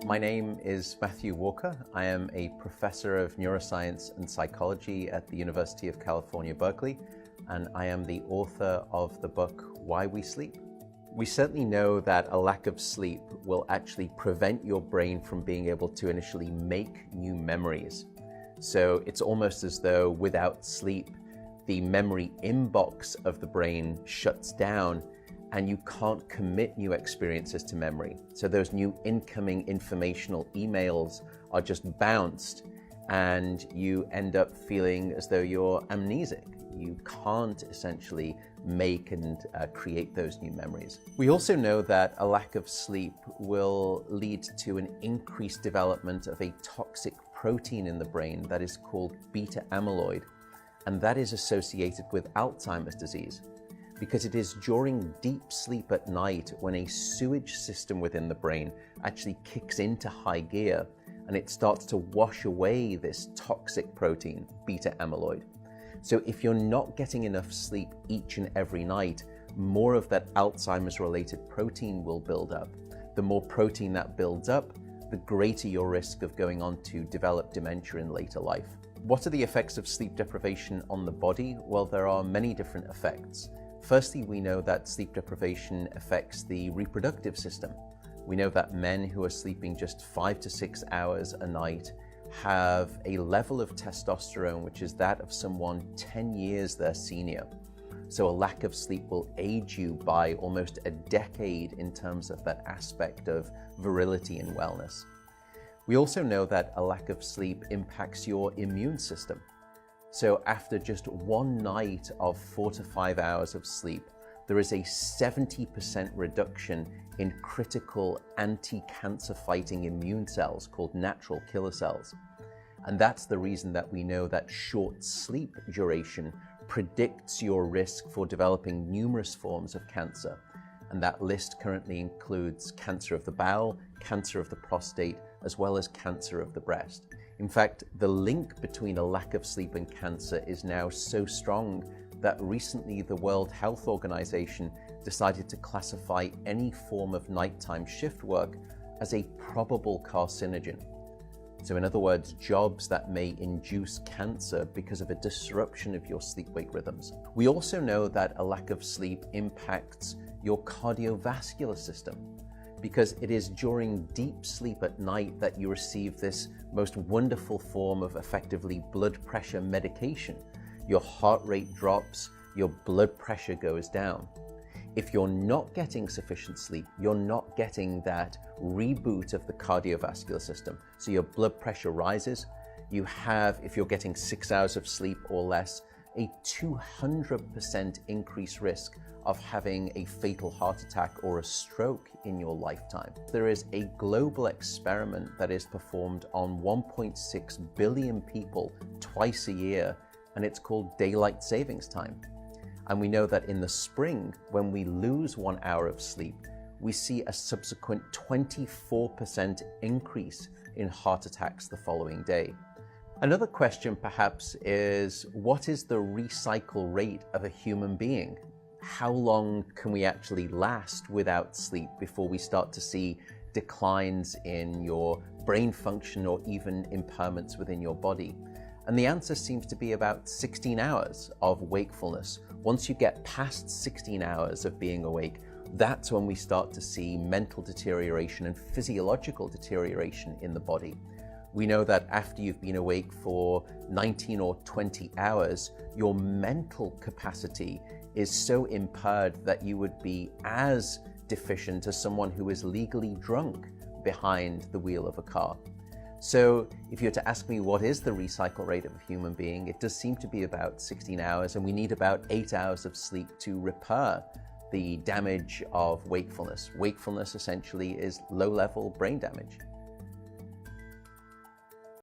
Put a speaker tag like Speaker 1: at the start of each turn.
Speaker 1: My name is Matthew Walker. I am a professor of neuroscience and psychology at the University of California, Berkeley, and I am the author of the book, Why We Sleep. We certainly know that a lack of sleep will actually prevent your brain from being able to initially make new memories. So it's almost as though without sleep, the memory inbox of the brain shuts down and you can't commit new experiences to memory. So those new incoming informational emails are just bounced and you end up feeling as though you're amnesic. You can't essentially make and create those new memories. We also know that a lack of sleep will lead to an increased development of a toxic protein in the brain that is called beta amyloid, and that is associated with Alzheimer's disease, because it is during deep sleep at night when a sewage system within the brain actually kicks into high gear and it starts to wash away this toxic protein, beta amyloid. So if you're not getting enough sleep each and every night, more of that Alzheimer's related protein will build up. The more protein that builds up, the greater your risk of going on to develop dementia in later life. What are the effects of sleep deprivation on the body? Well, there are many different effects. Firstly, we know that sleep deprivation affects the reproductive system. We know that men who are sleeping just 5 to 6 hours a night have a level of testosterone which is that of someone 10 years their senior. So a lack of sleep will age you by almost a decade in terms of that aspect of virility and wellness. We also know that a lack of sleep impacts your immune system. So after just one night of 4 to 5 hours of sleep, there is a 70% reduction in critical anti-cancer fighting immune cells called natural killer cells. And that's the reason that we know that short sleep duration predicts your risk for developing numerous forms of cancer. And that list currently includes cancer of the bowel, cancer of the prostate, as well as cancer of the breast. In fact, the link between a lack of sleep and cancer is now so strong that recently the World Health Organization decided to classify any form of nighttime shift work as a probable carcinogen. So in other words, jobs that may induce cancer because of a disruption of your sleep-wake rhythms. We also know that a lack of sleep impacts your cardiovascular system, because it is during deep sleep at night that you receive this most wonderful form of effectively blood pressure medication. Your heart rate drops, your blood pressure goes down. If you're not getting sufficient sleep, you're not getting that reboot of the cardiovascular system. So your blood pressure rises. You have, if you're getting 6 hours of sleep or less, a 200% increased risk of having a fatal heart attack or a stroke in your lifetime. There is a global experiment that is performed on 1.6 billion people twice a year, and it's called daylight savings time. And we know that in the spring, when we lose 1 hour of sleep, we see a subsequent 24% increase in heart attacks the following day. Another question perhaps is, what is the recycle rate of a human being? How long can we actually last without sleep before we start to see declines in your brain function or even impairments within your body? And the answer seems to be about 16 hours of wakefulness. Once you get past 16 hours of being awake, that's when we start to see mental deterioration and physiological deterioration in the body. We know that after you've been awake for 19 or 20 hours, your mental capacity is so impaired that you would be as deficient as someone who is legally drunk behind the wheel of a car. So if you were to ask me what is the recycle rate of a human being, it does seem to be about 16 hours, and we need about 8 hours of sleep to repair the damage of wakefulness. Wakefulness essentially is low-level brain damage.